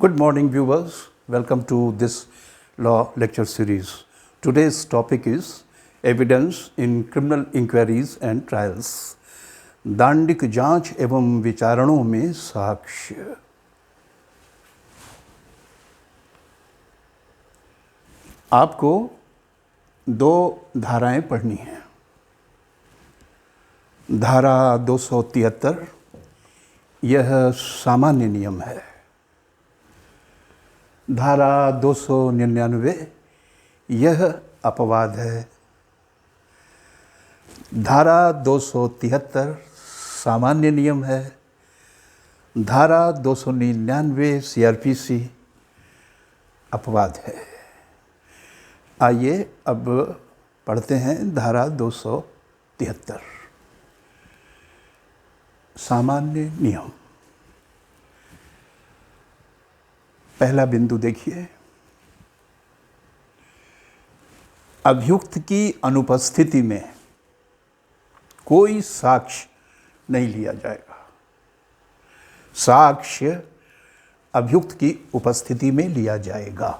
Good morning, viewers. Welcome to this law lecture series. Today's topic is evidence in criminal inquiries and trials. दांडिक जांच एवं विचारणों में साक्ष्य। आपको दो धाराएं पढ़नी हैं। धारा 273 यह सामान्य नियम है। धारा 299 यह अपवाद है। धारा 273 सामान्य नियम है। धारा 299 सीआरपीसी अपवाद है। आइए अब पढ़ते हैं धारा 273 सामान्य नियम। पहला बिंदु देखिए, अभियुक्त की अनुपस्थिति में कोई साक्ष्य नहीं लिया जाएगा। साक्ष्य अभियुक्त की उपस्थिति में लिया जाएगा।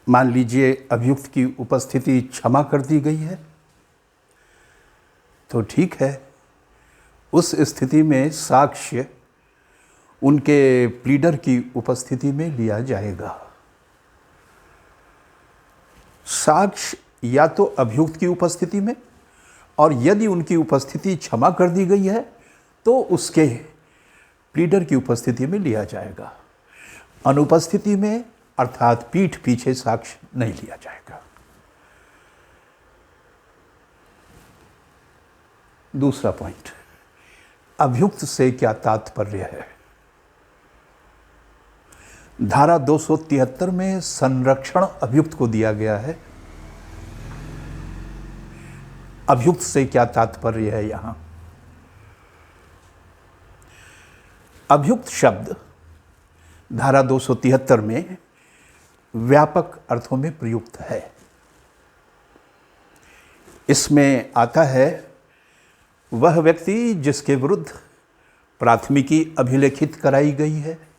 मान लीजिए अभियुक्त की उपस्थिति क्षमा कर दी गई है तो ठीक है, उस स्थिति में साक्ष्य उनके प्लीडर की उपस्थिति में लिया जाएगा। साक्ष्य या तो अभियुक्त की उपस्थिति में, और यदि उनकी उपस्थिति क्षमा कर दी गई है तो उसके प्लीडर की उपस्थिति में लिया जाएगा। अनुपस्थिति में अर्थात पीठ पीछे साक्ष्य नहीं लिया जाएगा। दूसरा पॉइंट, अभियुक्त से क्या तात्पर्य है। धारा 273 में संरक्षण अभियुक्त को दिया गया है। अभियुक्त से क्या तात्पर्य है यहां। अभियुक्त शब्द धारा 273 में व्यापक अर्थों में प्रयुक्त है। इसमें आता है वह व्यक्ति जिसके विरुद्ध प्राथमिकी अभिलेखित कराई गई है,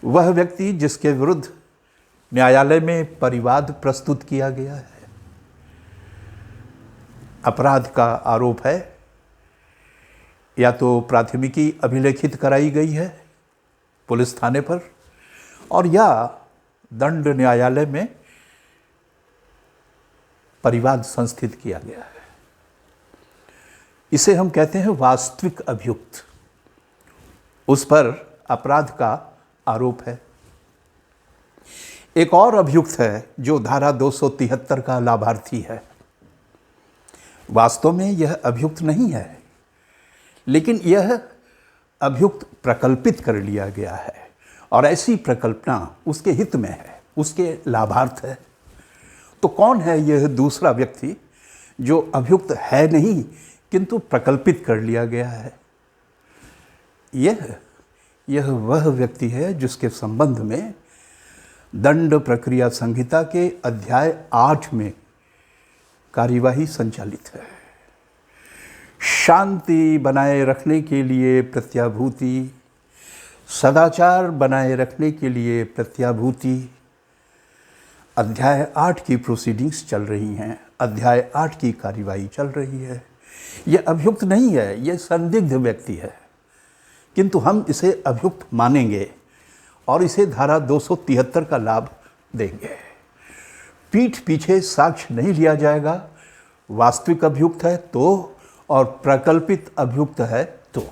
वह व्यक्ति जिसके विरुद्ध न्यायालय में परिवाद प्रस्तुत किया गया है, अपराध का आरोप है, या तो प्राथमिकी अभिलेखित कराई गई है पुलिस थाने पर, और या दंड न्यायालय में परिवाद संस्थित किया गया है। इसे हम कहते हैं वास्तविक अभियुक्त। उस पर अपराध का आरोप है। एक और अभियुक्त है जो धारा 273 का लाभार्थी है। वास्तव में यह अभियुक्त नहीं है, लेकिन यह अभियुक्त प्रकल्पित कर लिया गया है, और ऐसी प्रकल्पना उसके हित में है, उसके लाभार्थ है। तो कौन है यह दूसरा व्यक्ति जो अभियुक्त है नहीं किंतु प्रकल्पित कर लिया गया है। यह वह व्यक्ति है जिसके संबंध में दंड प्रक्रिया संहिता के अध्याय 8 में कार्यवाही संचालित है। शांति बनाए रखने के लिए प्रत्याभूति, सदाचार बनाए रखने के लिए प्रत्याभूति, अध्याय 8 की प्रोसीडिंग्स चल रही हैं, अध्याय 8 की कार्यवाही चल रही है। यह अभियुक्त नहीं है, यह संदिग्ध व्यक्ति है, किंतु हम इसे अभियुक्त मानेंगे और इसे धारा 273 का लाभ देंगे। पीठ पीछे साक्ष्य नहीं लिया जाएगा। वास्तविक अभियुक्त है तो, और प्रकल्पित अभियुक्त है तो।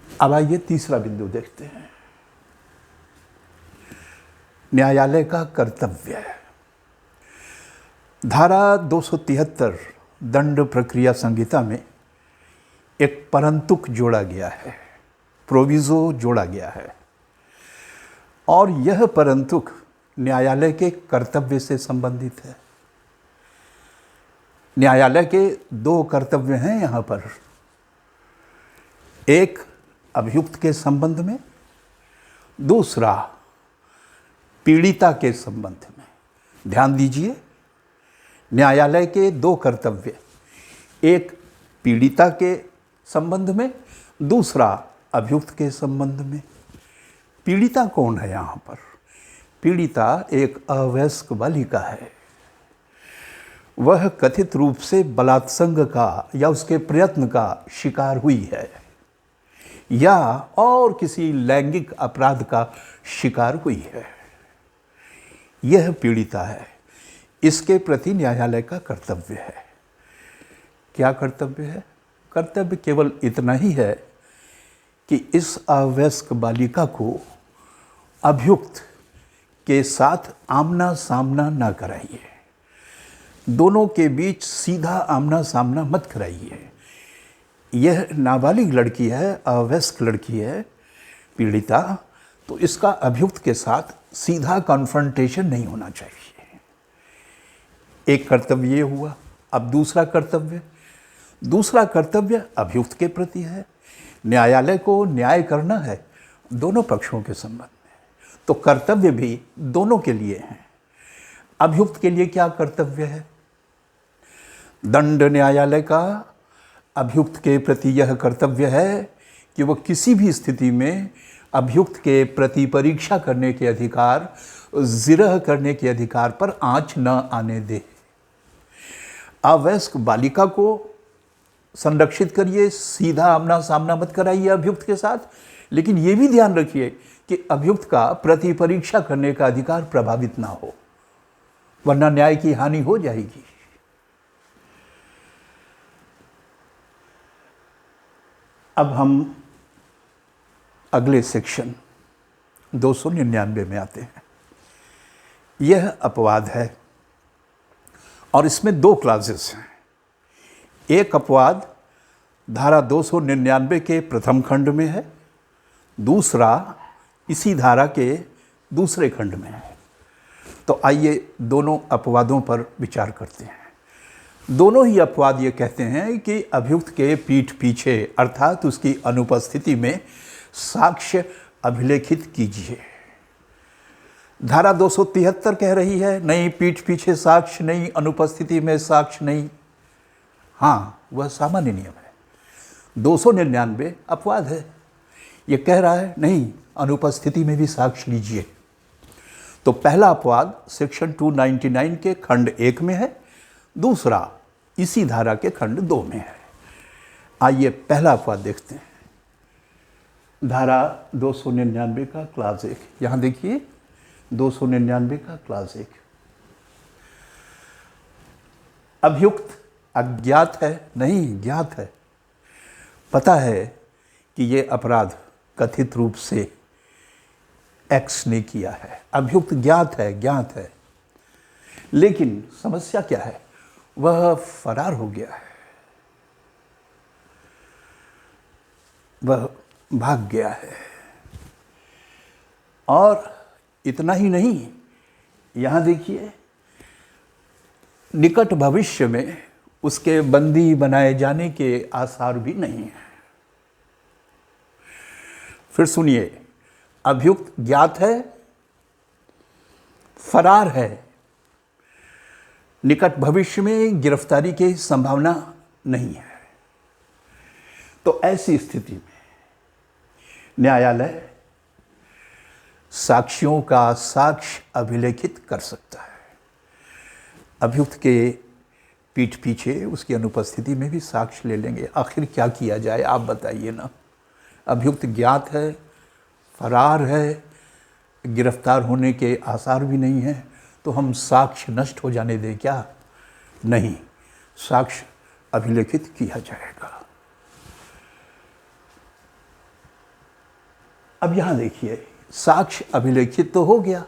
अब आइए तीसरा बिंदु देखते हैं, न्यायालय का कर्तव्य। धारा 273 दंड प्रक्रिया संहिता में एक परंतुक जोड़ा गया है, प्रोविजो जोड़ा गया है, और यह परंतुक न्यायालय के कर्तव्य से संबंधित है। न्यायालय के दो कर्तव्य हैं यहाँ पर, एक अभियुक्त के संबंध में, दूसरा पीड़िता के संबंध में। ध्यान दीजिए, न्यायालय के दो कर्तव्य, एक पीड़िता के संबंध में, दूसरा, अभियुक्त के संबंध में पीड़िता कौन है यहाँ पर? पीड़िता एक अवयस्क बालिका है। वह कथित रूप से बलात्संग का या उसके प्रयत्न का शिकार हुई है या और किसी लैंगिक अपराध का शिकार हुई है। यह पीड़िता है। इसके प्रति न्यायालय का कर्तव्य है। क्या कर्तव्य है? कर्तव्य केवल इतना ही है कि इस अवयस्क बालिका को अभियुक्त के साथ आमना सामना ना कराइए। दोनों के बीच सीधा आमना सामना मत कराइए। यह नाबालिग लड़की है, अवयस्क लड़की है, पीड़िता, तो इसका अभियुक्त के साथ सीधा कॉन्फ्रंटेशन नहीं होना चाहिए। एक कर्तव्य ये हुआ। अब दूसरा कर्तव्य अभियुक्त के प्रति है। न्यायालय को न्याय करना है दोनों पक्षों के संबंध में, तो कर्तव्य भी दोनों के लिए है। अभियुक्त के लिए क्या कर्तव्य है? दंड न्यायालय का अभियुक्त के प्रति यह कर्तव्य है कि वह किसी भी स्थिति में अभियुक्त के प्रति परीक्षा करने के अधिकार, जिरह करने के अधिकार पर आंच न आने दे। अवयस्क बालिका को संरक्षित करिए, सीधा आमना सामना मत कराइए अभियुक्त के साथ, लेकिन ये भी ध्यान रखिए कि अभियुक्त का प्रति परीक्षा करने का अधिकार प्रभावित ना हो, वरना न्याय की हानि हो जाएगी। अब हम अगले सेक्शन 299 में आते हैं। यह अपवाद है और इसमें दो क्लासेस हैं। एक अपवाद धारा 299 के प्रथम खंड में है, दूसरा इसी धारा के दूसरे खंड में है। तो आइए दोनों अपवादों पर विचार करते हैं। दोनों ही अपवाद ये कहते हैं कि अभियुक्त के पीठ पीछे अर्थात उसकी अनुपस्थिति में साक्ष्य अभिलेखित कीजिए। धारा 273 कह रही है नहीं, पीठ पीछे साक्ष्य नहीं, अनुपस्थिति में साक्ष्य नहीं। हाँ, वह सामान्य नियम है। 299 अपवाद है, ये कह रहा है नहीं, अनुपस्थिति में भी साक्ष्य लीजिए। तो पहला अपवाद सेक्शन 299 के खंड 1 में है, दूसरा इसी धारा के खंड 2 में है। आइए पहला अपवाद देखते हैं। धारा 299 का क्लास 1, यहाँ देखिए 299 का क्लास 1। अभियुक्त अज्ञात है? नहीं, ज्ञात है। पता है कि ये अपराध कथित रूप से एक्स ने किया है। अभियुक्त ज्ञात है, लेकिन समस्या क्या है? वह फरार हो गया है, वह भाग गया है। और इतना ही नहीं, यहाँ देखिए निकट भविष्य में उसके बंदी बनाए जाने के आसार भी नहीं है। फिर सुनिए, अभियुक्त ज्ञात है, फरार है, निकट भविष्य में गिरफ्तारी की संभावना नहीं है। तो ऐसी स्थिति में न्यायालय साक्ष्यों का साक्ष्य अभिलेखित कर सकता है। अभियुक्त के पीठ पीछे उसकी अनुपस्थिति में भी साक्ष्य ले लेंगे। आखिर क्या किया जाए, आप बताइए ना। अभियुक्त ज्ञात है, फरार है, गिरफ्तार होने के आसार भी नहीं है, तो हम साक्ष्य नष्ट हो जाने दें क्या? नहीं, साक्ष्य अभिलेखित किया जाएगा। अब यहां देखिए, साक्ष्य अभिलेखित तो हो गया,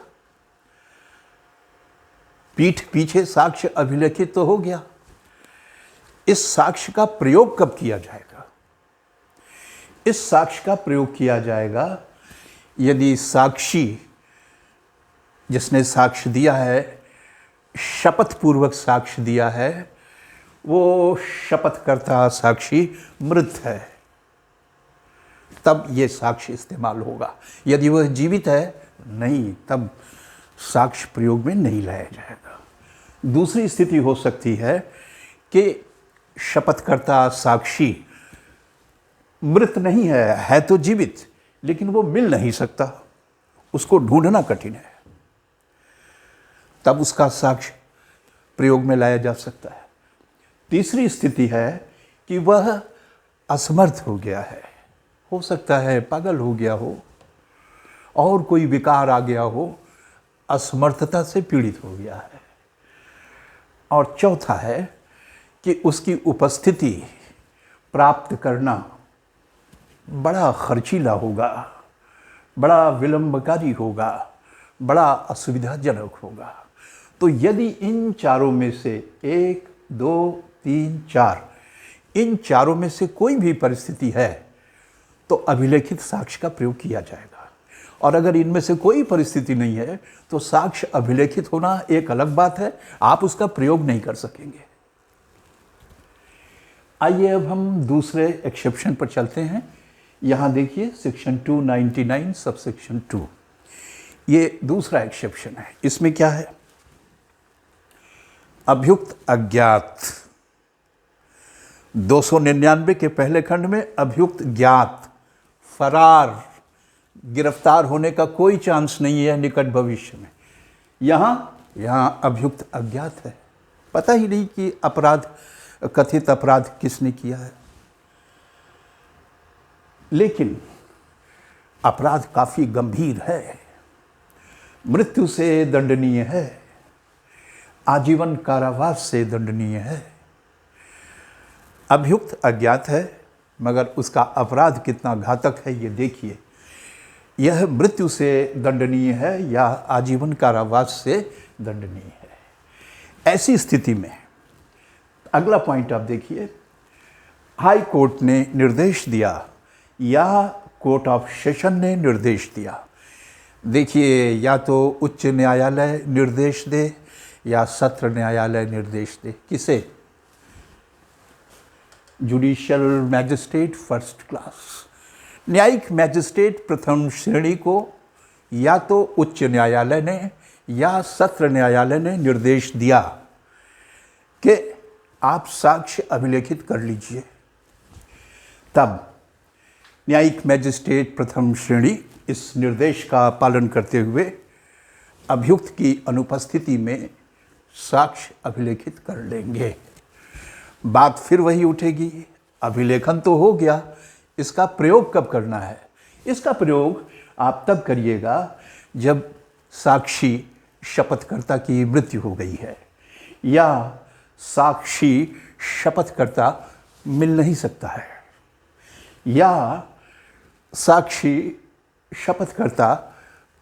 पीठ पीछे साक्ष्य अभिलेखित तो हो गया। इस साक्ष्य का प्रयोग कब किया जाएगा? इस साक्ष्य का प्रयोग किया जाएगा यदि साक्षी जिसने साक्ष्य दिया है, शपथ पूर्वक साक्ष्य दिया है, वो शपथकर्ता साक्षी मृत है, तब ये साक्ष्य इस्तेमाल होगा। यदि वह जीवित है, नहीं, तब साक्ष्य प्रयोग में नहीं लाया जाएगा। दूसरी स्थिति हो सकती है कि शपथकर्ता साक्षी मृत नहीं है तो जीवित, लेकिन वो मिल नहीं सकता, उसको ढूंढना कठिन है, तब उसका साक्ष्य प्रयोग में लाया जा सकता है। तीसरी स्थिति है कि वह असमर्थ हो गया है, हो सकता है पागल हो गया हो और कोई विकार आ गया हो, असमर्थता से पीड़ित हो गया है। और चौथा है कि उसकी उपस्थिति प्राप्त करना बड़ा खर्चीला होगा, बड़ा विलंबकारी होगा, बड़ा असुविधाजनक होगा। तो यदि इन चारों में से 1, 2, 3, 4 इन चारों में से कोई भी परिस्थिति है तो अभिलेखित साक्ष्य का प्रयोग किया जाएगा। और अगर इनमें से कोई परिस्थिति नहीं है तो साक्ष्य अभिलेखित होना एक अलग बात है, आप उसका प्रयोग नहीं कर सकेंगे। आइए अब हम दूसरे एक्सेप्शन पर चलते हैं। यहाँ देखिए सेक्शन 299 सबसेक्शन 2, ये दूसरा एक्सेप्शन है। इसमें क्या है? अभियुक्त अज्ञात। 299 के पहले खंड में अभियुक्त ज्ञात, फरार, गिरफ्तार होने का कोई चांस नहीं है निकट भविष्य में। यहाँ अभियुक्त अज्ञात है, पता ही नहीं कि कथित अपराध किसने किया है, लेकिन अपराध काफी गंभीर है, मृत्यु से दंडनीय है, आजीवन कारावास से दंडनीय है। अभियुक्त अज्ञात है, मगर उसका अपराध कितना घातक है ये देखिए। यह मृत्यु से दंडनीय है या आजीवन कारावास से दंडनीय है। ऐसी स्थिति में अगला पॉइंट आप देखिए, हाई कोर्ट ने निर्देश दिया या कोर्ट ऑफ सेशन ने निर्देश दिया। देखिए, या तो उच्च न्यायालय निर्देश दे या सत्र न्यायालय निर्देश दे। किसे? जुडिशियल मैजिस्ट्रेट फर्स्ट क्लास, न्यायिक मैजिस्ट्रेट प्रथम श्रेणी को या तो उच्च न्यायालय ने या सत्र न्यायालय ने निर्देश दिया कि आप साक्ष्य अभिलेखित कर लीजिए। तब न्यायिक मैजिस्ट्रेट प्रथम श्रेणी इस निर्देश का पालन करते हुए अभियुक्त की अनुपस्थिति में साक्ष्य अभिलेखित कर लेंगे। बात फिर वही उठेगी, अभिलेखन तो हो गया, इसका प्रयोग कब करना है? इसका प्रयोग आप तब करिएगा जब साक्षी शपथकर्ता की मृत्यु हो गई है या साक्षी शपथकर्ता मिल नहीं सकता है या साक्षी शपथकर्ता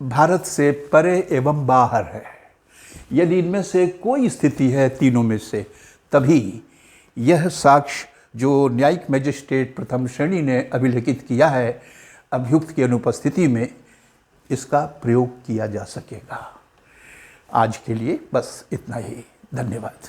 भारत से परे एवं बाहर है। यदि इनमें से कोई स्थिति है तीनों में से, तभी यह साक्ष्य जो न्यायिक मैजिस्ट्रेट प्रथम श्रेणी ने अभिलेखित किया है अभियुक्त की अनुपस्थिति में, इसका प्रयोग किया जा सकेगा। आज के लिए बस इतना ही। धन्यवाद।